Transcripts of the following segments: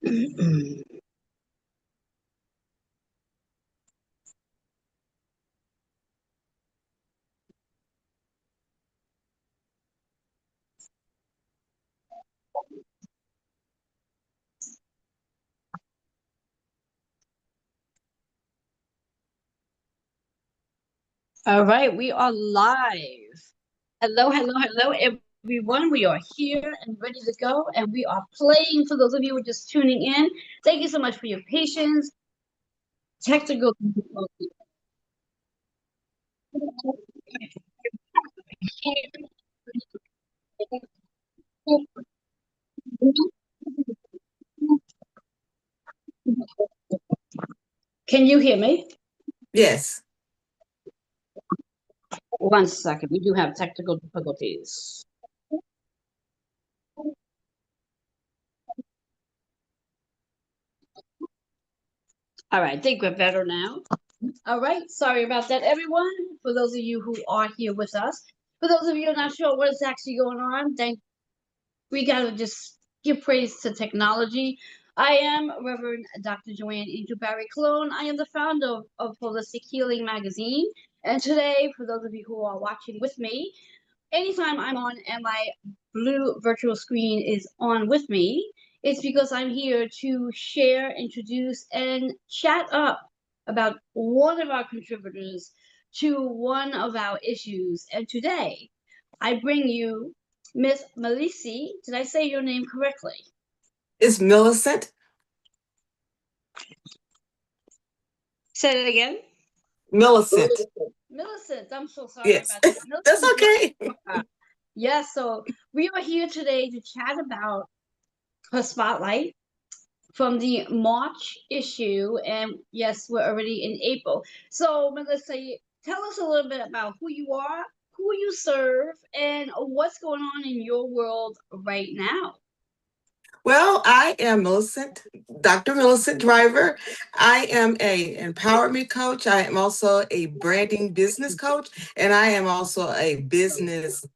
All right, we are live. Hello, hello, hello, everyone. We are here and ready to go, and we are playing. For those of you who are just tuning in, thank you so much for your patience. Technical difficulty. Can you hear me? Yes. One second. We do have technical difficulties. All right, I think we're better now. All right, sorry about that, everyone. For those of you who are here with us, for those of you who are not sure what is actually going on, we gotta just give praise to technology. I am Reverend Dr. Joanne Angel BarryColon's. I am the founder of Holistic Healing Magazine. And today, for those of you who are watching with me, anytime I'm on and my blue virtual screen is on with me, it's because I'm here to share, introduce, and chat up about one of our contributors to one of our issues. And today, I bring you Miss Melisi. Did I say your name correctly? It's Millicent. Say it again. Millicent. Millicent. I'm so sorry Yes. about that. That's okay. Yes, so we are here today to chat about her spotlight from the March issue. And yes, we're already in April. So, Melissa, tell us a little bit about who you are, who you serve, and what's going on in your world right now. Well, I am Millicent, Dr. Millicent Driver. I am a empowerment coach. I am also a branding business coach, and I am also a business,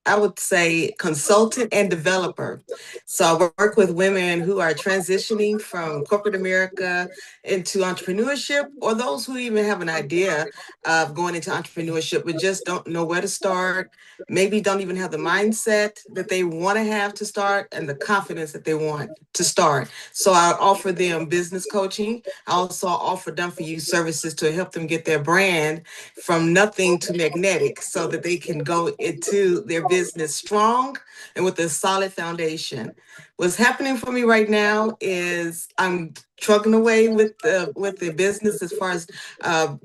I would say, consultant and developer. So I work with women who are transitioning from corporate America into entrepreneurship, or those who even have an idea of going into entrepreneurship but just don't know where to start, maybe don't even have the mindset that they want to have to start and the confidence that they want to start. So I offer them business coaching. I also offer done for you services to help them get their brand from nothing to magnetic so that they can go into their business strong and with a solid foundation. What's happening for me right now is I'm trucking away with the business as far as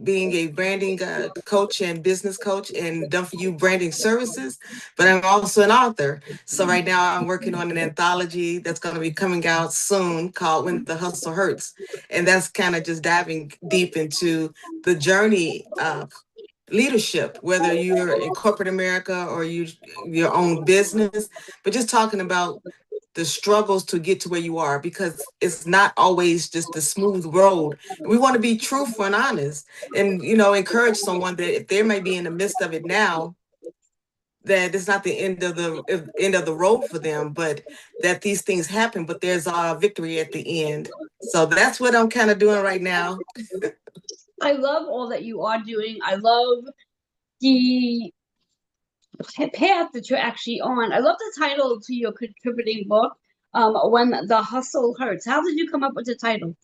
being a branding coach and business coach and done for you branding services, but I'm also an author. So right now I'm working on an anthology that's going to be coming out soon called When the Hustle Hurts. And that's kind of just diving deep into the journey of leadership, whether you're in corporate America or your own business, but just talking about the struggles to get to where you are, because it's not always just the smooth road. We want to be truthful and honest, and encourage someone that if they may be in the midst of it now, that it's not the end of the road for them, but that these things happen, but there's a victory at the end. So that's what I'm kind of doing right now. I love all that you are doing. I love the path that you're actually on. I love the title to your contributing book, When the Hustle Hurts. How did you come up with the title?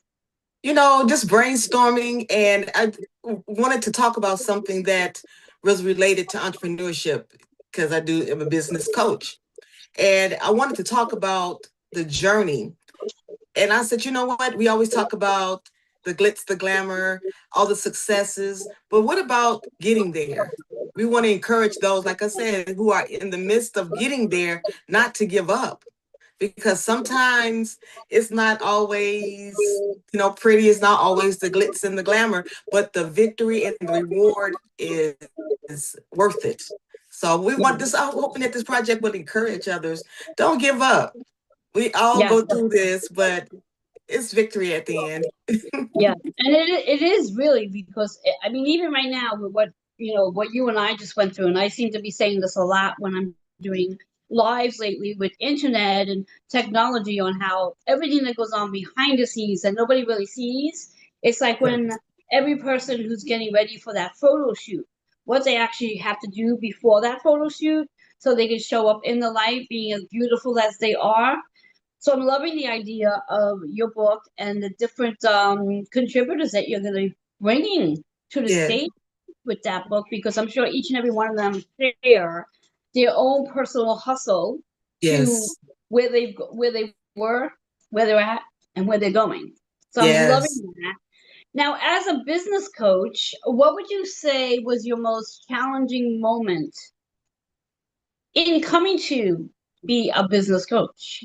Just brainstorming, and I wanted to talk about something that was related to entrepreneurship because I'm a business coach. And I wanted to talk about the journey. And I said, you know what? We always talk about the glitz, the glamour, all the successes, but what about getting there? We want to encourage those, like I said, who are in the midst of getting there, not to give up, because sometimes it's not always pretty. It's not always the glitz and the glamour, but the victory and the reward is worth it. So we want this. I'm hoping that this project will encourage others. Don't give up. We all Yeah, go through this, but it's victory at the end. yeah, and it is really because I mean, even right now with what what you and I just went through, and I seem to be saying this a lot when I'm doing lives lately with internet and technology on how everything that goes on behind the scenes that nobody really sees. It's like when every person who's getting ready for that photo shoot, what they actually have to do before that photo shoot so they can show up in the light being as beautiful as they are. So I'm loving the idea of your book and the different contributors that you're going to be bringing to the Yes. stage with that book, because I'm sure each and every one of them share their own personal hustle to Yes. where they were, where they're at, and where they're going. So I'm loving Yes. that. Now, as a business coach, what would you say was your most challenging moment in coming to be a business coach?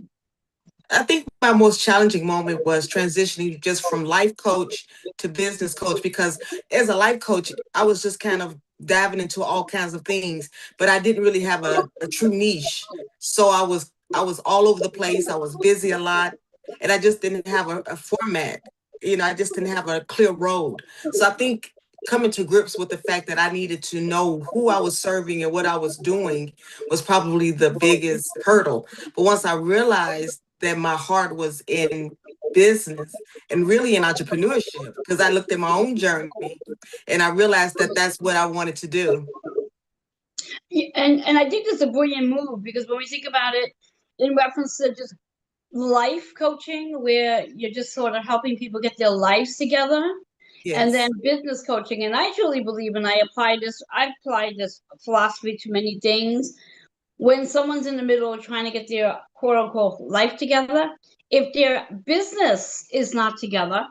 I think my most challenging moment was transitioning just from life coach to business coach, because as a life coach, I was just kind of diving into all kinds of things, but I didn't really have a true niche. So I was all over the place. I was busy a lot, and I just didn't have a format. I just didn't have a clear road. So I think coming to grips with the fact that I needed to know who I was serving and what I was doing was probably the biggest hurdle. But once I realized that my heart was in business and really in entrepreneurship, because I looked at my own journey and I realized that that's what I wanted to do. And I think this is a brilliant move, because when we think about it in reference to just life coaching, where you're just sort of helping people get their lives together, and then Yes. business coaching. And I truly believe, and I've applied this philosophy to many things. When someone's in the middle of trying to get their quote unquote life together, if their business is not together,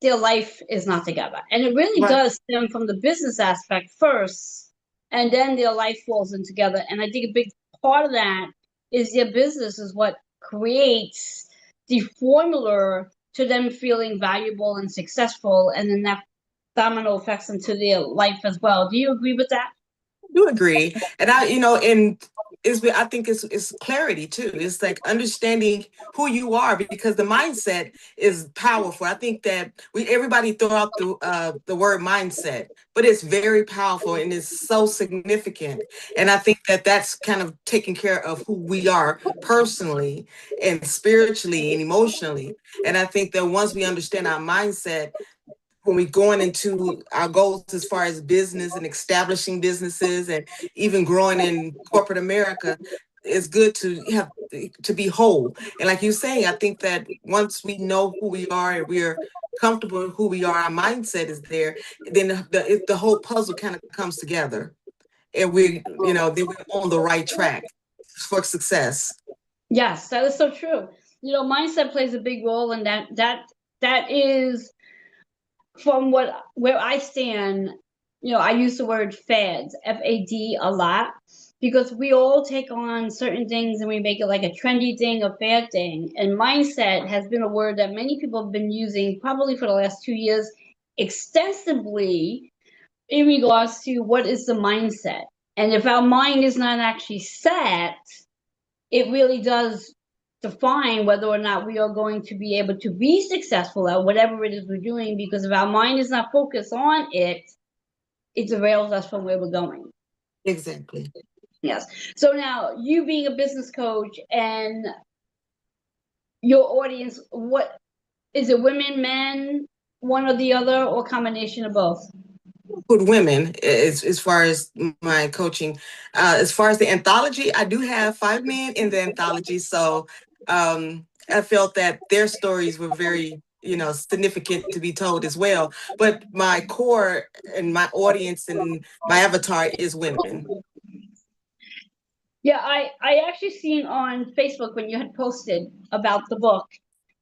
their life is not together. And it really Right. does stem from the business aspect first, and then their life falls in together. And I think a big part of that is their business is what creates the formula to them feeling valuable and successful, and then that domino effects into their life as well. Do you agree with that? Do agree. And and I think it's clarity too. It's like understanding who you are, because the mindset is powerful. I think that everybody throw out the word mindset, but it's very powerful and it's so significant. And I think that that's kind of taking care of who we are personally and spiritually and emotionally. And I think that once we understand our mindset, when we going into our goals as far as business and establishing businesses and even growing in corporate America, it's good to have to be whole. And like you say, I think that once we know who we are and we're comfortable with who we are, our mindset is there, then the whole puzzle kind of comes together. And then we're on the right track for success. Yes, that is so true. Mindset plays a big role in that. That is from where I stand. I use the word fads, FAD, a lot, because we all take on certain things and we make it like a trendy thing, a fad thing. And mindset has been a word that many people have been using probably for the last 2 years extensively in regards to what is the mindset. And if our mind is not actually set, it really does define whether or not we are going to be able to be successful at whatever it is we're doing. Because if our mind is not focused on it, it derails us from where we're going. Exactly. Yes. So now, you being a business coach and your audience, what is it, women, men, one or the other, or combination of both? With women, as far as my coaching. As far as the anthology, I do have 5 men in the anthology. So I felt that their stories were very, significant to be told as well. But my core and my audience and my avatar is women. Yeah, I actually seen on Facebook when you had posted about the book,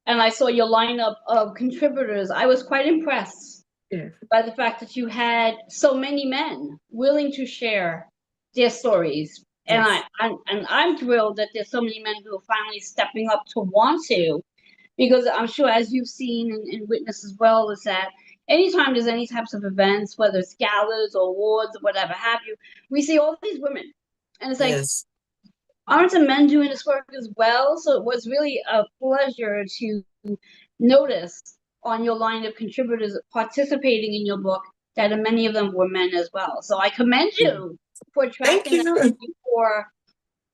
and I saw your lineup of contributors. I was quite impressed Yes. by the fact that you had so many men willing to share their stories. And Yes. I'm thrilled that there's so many men who are finally stepping up to want to, because I'm sure, as you've seen and witnessed as well, is that anytime there's any types of events, whether it's galas or awards or whatever have you, we see all these women. And it's like, Yes. aren't the men doing this work as well? So it was really a pleasure to notice on your line of contributors participating in your book that many of them were men as well. So I commend Yeah. you for Thank attracting that you. for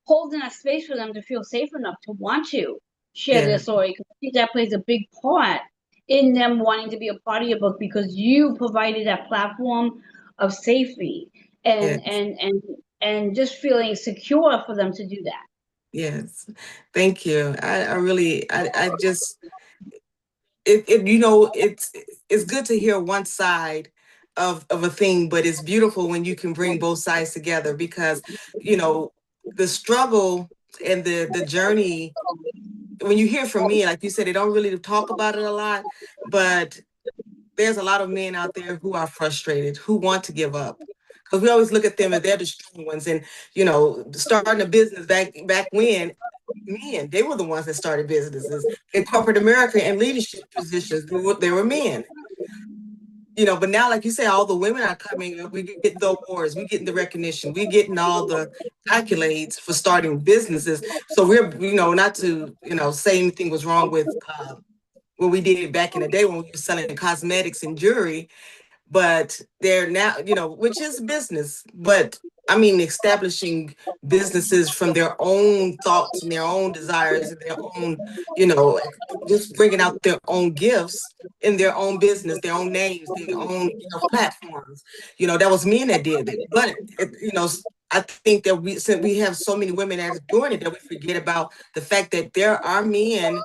holding that space for them to feel safe enough to want to share Yeah. their story. 'Cause I think that plays a big part in them wanting to be a part of your book because you provided that platform of safety and Yes. and and and just feeling secure for them to do that. Yes. Thank you. I really, I just, it you know it's good to hear one side of a thing, but it's beautiful when you can bring both sides together, because you know the struggle and the journey, when you hear from me, like you said, they don't really talk about it a lot, but there's a lot of men out there who are frustrated, who want to give up, because we always look at them as they're the strong ones. And starting a business back when, men, they were the ones that started businesses in corporate America and leadership positions. They were men. But now, like you say, all the women are coming up. We get the awards, we getting the recognition, we getting all the accolades for starting businesses. So we're, not to, say anything was wrong with what we did back in the day when we were selling cosmetics and jewelry, but they're now, which is business, but I mean, establishing businesses from their own thoughts and their own desires and their own, you know, just bringing out their own gifts in their own business, their own names, their own, platforms. That was men that did it. But, I think that since we have so many women that are doing it, that we forget about the fact that there are men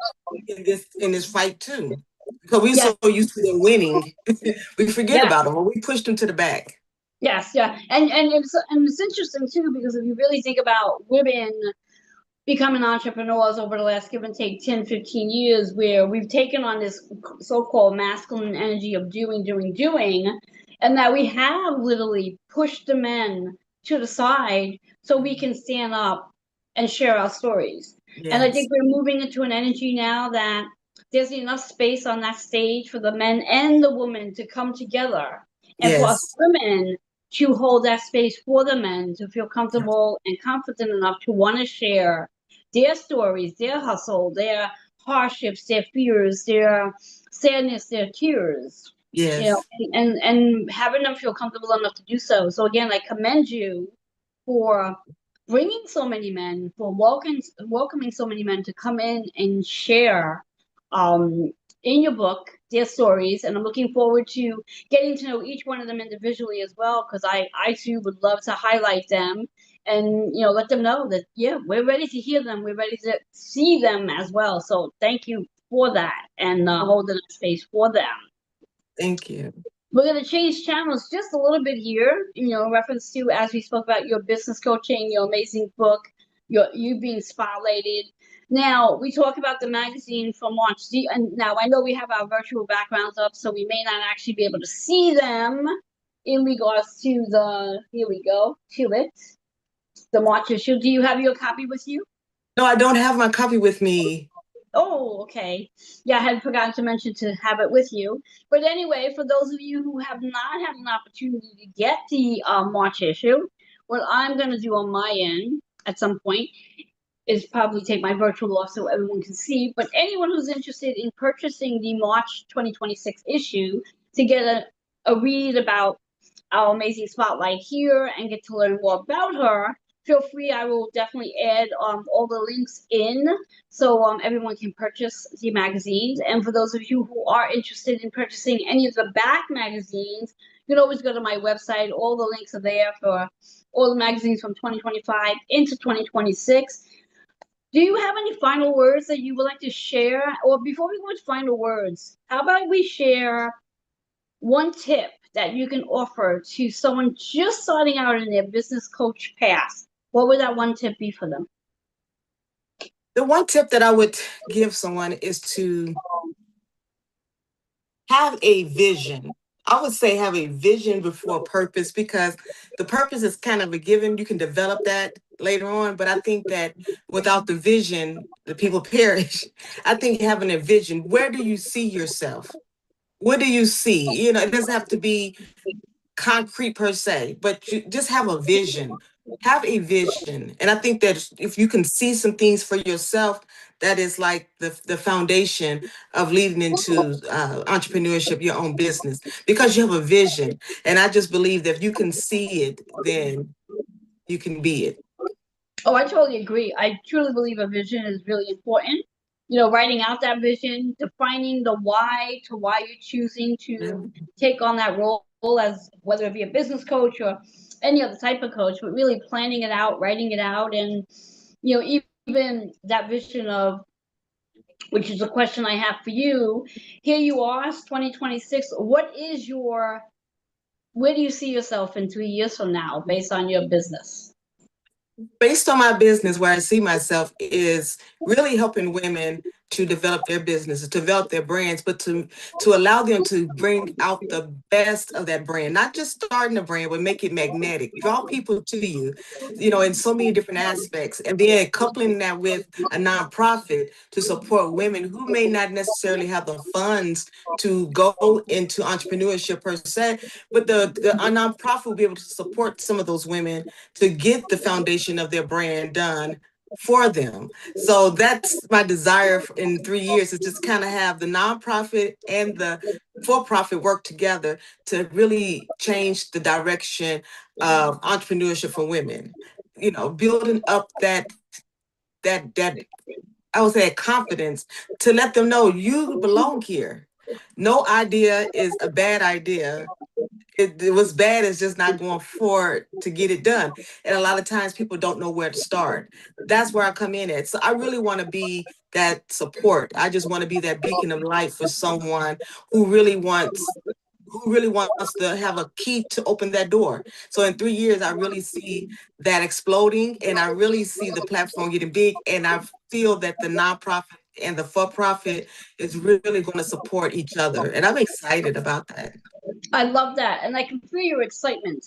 in this fight too. Because we're Yes, so used to them winning, we forget yes, about them, or we push them to the back. yes, yeah, and it's interesting too because if you really think about women becoming entrepreneurs over the last give and take 10, 15 years, where we've taken on this so-called masculine energy of doing, and that we have literally pushed the men to the side so we can stand up and share our stories. And I Yes, think we're moving into an energy now that there's enough space on that stage for the men and the women to come together, and for us yes, women to hold that space for the men to feel comfortable and confident enough to want to share their stories, their hustle, their hardships, their fears, their sadness, their tears, yes, and having them feel comfortable enough to do so. So again, I commend you for bringing so many men, for welcoming so many men to come in and share um, in your book their stories. And I'm looking forward to getting to know each one of them individually as well, because I too would love to highlight them and let them know that yeah, we're ready to hear them, we're ready to see them as well. So thank you for that and holding a space for them. thank you. We're going to change channels just a little bit here, in reference to, as we spoke about your business coaching, your amazing book, you being spotlighted. Now, we talk about the magazine from March. And now I know we have our virtual backgrounds up, so we may not actually be able to see them in regards to here we go, to it, the March issue. Do you have your copy with you? No, I don't have my copy with me. Oh, okay. Yeah, I had forgotten to mention to have it with you. But anyway, for those of you who have not had an opportunity to get the March issue, what I'm going to do on my end at some point is probably take my virtual off so everyone can see. But anyone who's interested in purchasing the March 2026 issue to get a read about our amazing spotlight here and get to learn more about her, feel free. I will definitely add all the links in so everyone can purchase the magazines. And for those of you who are interested in purchasing any of the back magazines, you can always go to my website. All the links are there for all the magazines from 2025 into 2026. Do you have any final words that you would like to share? Or before we go to final words, how about we share one tip that you can offer to someone just starting out in their business coach path? What would that one tip be for them? The one tip that I would give someone is to have a vision. I would say have a vision before purpose, because the purpose is kind of a given. You can develop that later on, but I think that without the vision, the people perish. I think having a vision, where do you see yourself? What do you see? It doesn't have to be concrete per se, but you just have a vision. Have a vision. And I think that if you can see some things for yourself, that is like the foundation of leading into entrepreneurship, your own business, because you have a vision. And I just believe that if you can see it, then you can be it. Oh, I totally agree. I truly believe a vision is really important. You know, writing out that vision, defining the why to why you're choosing to take on that role as whether it be a business coach or any other type of coach, but really planning it out, writing it out, and even that vision of, which is a question I have for you. Here you are, it's 2026. What is your, where do you see yourself in 3 years from now based on your business? Based on my business, where I see myself is really helping women to develop their businesses, to develop their brands, but to allow them to bring out the best of that brand, not just starting a brand, but make it magnetic, draw people to you, in so many different aspects, and then coupling that with a nonprofit to support women who may not necessarily have the funds to go into entrepreneurship per se, but a nonprofit will be able to support some of those women to get the foundation of their brand done for them. So that's my desire in 3 years, is just kind of have the nonprofit and the for-profit work together to really change the direction of entrepreneurship for women. Building up that I would say confidence to let them know you belong here. No idea is a bad idea. It was bad as just not going forward to get it done. And a lot of times people don't know where to start. That's where I come in at. So I really want to be that support. I just want to be that beacon of light for someone who really wants to have a key to open that door. So in 3 years, I really see that exploding, and I really see the platform getting big, and I feel that the nonprofit and the for-profit is really going to support each other. And I'm excited about that. I love that. And I can feel your excitement.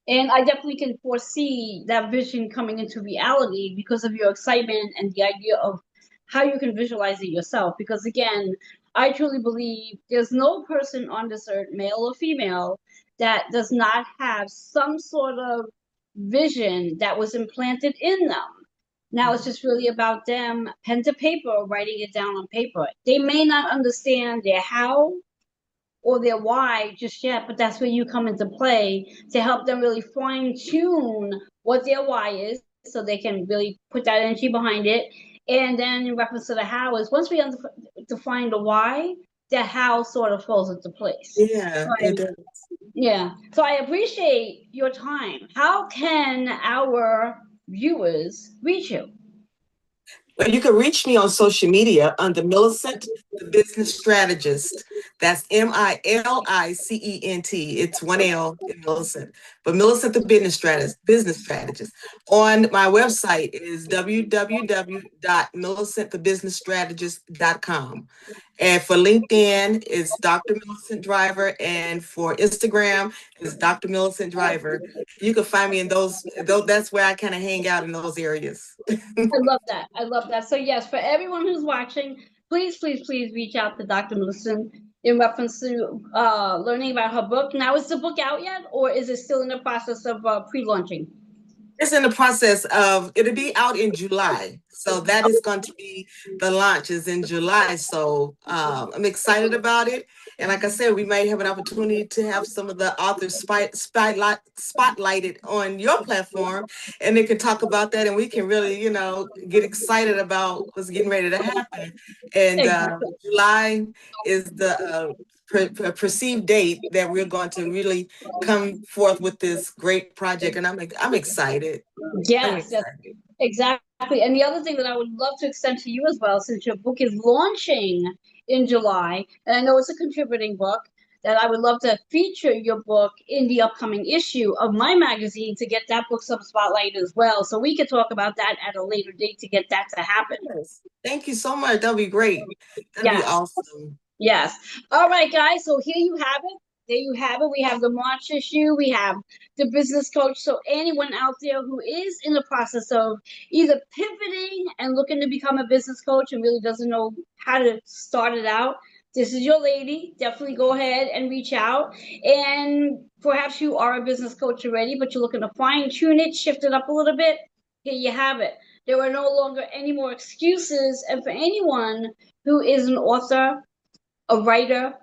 And I definitely can foresee that vision coming into reality because of your excitement and the idea of how you can visualize it yourself. Because again, I truly believe there's no person on this earth, male or female, that does not have some sort of vision that was implanted in them. Now it's just really about them, pen to paper, writing it down on paper. They may not understand their how or their why just yet, but that's where you come into play to help them really fine tune what their why is so they can really put that energy behind it. And then in reference to the how is once we define the why, the how sort of falls into place. Yeah, it does. Yeah. So I appreciate your time. How can our viewers reach you? Well, you can reach me on social media under Millicent, the business strategist. That's Milicent. It's one L in Millicent, but Millicent, the business strategist. On my website is www.millicentthebusinessstrategist.com. And for LinkedIn, it's Dr. Millicent Driver. And for Instagram, it's Dr. Millicent Driver. You can find me in those that's where I kind of hang out in those areas. I love that. I love that. So yes, for everyone who's watching, please, please, please reach out to Dr. Melissa in reference to learning about her book. Now, is the book out yet, or is it still in the process of pre-launching? It's in the process of, it'll be out in July. So that is going to be, the launch is in July. So I'm excited about it. And like I said, we might have an opportunity to have some of the authors spotlighted on your platform, and they can talk about that, and we can really, get excited about what's getting ready to happen. And Exactly. July is the perceived date that we're going to really come forth with this great project, and I'm excited. I'm Yes, yes, excited. exactly. And the other thing that I would love to extend to you as well, since your book is launching in July, and I know it's a contributing book, that I would love to feature your book in the upcoming issue of my magazine to get that book some spotlight as well. So we could talk about that at a later date to get that to happen. Yes. Thank you so much. That'll be great. That'll be Yes. awesome. Yes. All right, guys. So here you have it. There you have it. We have the March issue. We have the business coach. So anyone out there who is in the process of either pivoting and looking to become a business coach and really doesn't know how to start it out, this is your lady. Definitely go ahead and reach out. And perhaps you are a business coach already, but you're looking to fine tune it, shift it up a little bit. Here you have it. There are no longer any more excuses. And for anyone who is an author, a writer,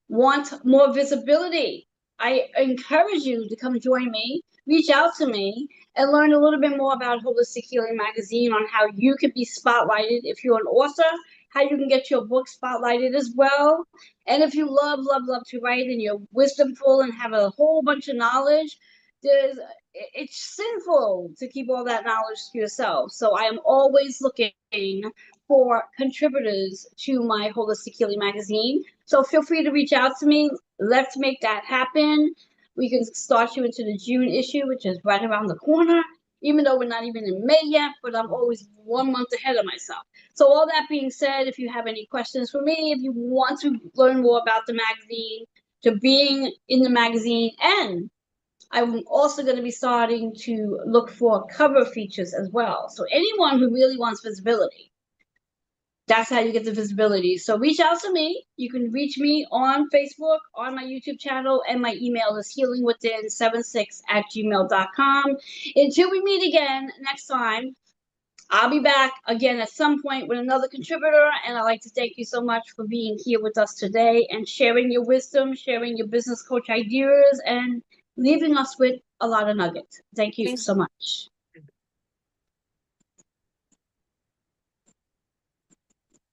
want more visibility, I encourage you to come join me reach out to me and learn a little bit more about Holistic Healing Magazine, on how you could be spotlighted if you're an author, how you can get your book spotlighted as well. And if you love, love, love to write and you're wisdomful and have a whole bunch of knowledge, it's sinful to keep all that knowledge to yourself. So I am always looking for contributors to my Holistic Healing Magazine. So feel free to reach out to me. Let's make that happen. We can start you into the June issue, which is right around the corner, even though we're not even in May yet, but I'm always 1 month ahead of myself. So all that being said, if you have any questions for me, if you want to learn more about the magazine, to being in the magazine, and I'm also going to be starting to look for cover features as well. So anyone who really wants visibility, that's how you get the visibility. So reach out to me. You can reach me on Facebook, on my YouTube channel, and my email is healingwithin76@gmail.com. Until we meet again next time, I'll be back again at some point with another contributor, and I'd like to thank you so much for being here with us today and sharing your wisdom, sharing your business coach ideas, and leaving us with a lot of nuggets. Thank you so much.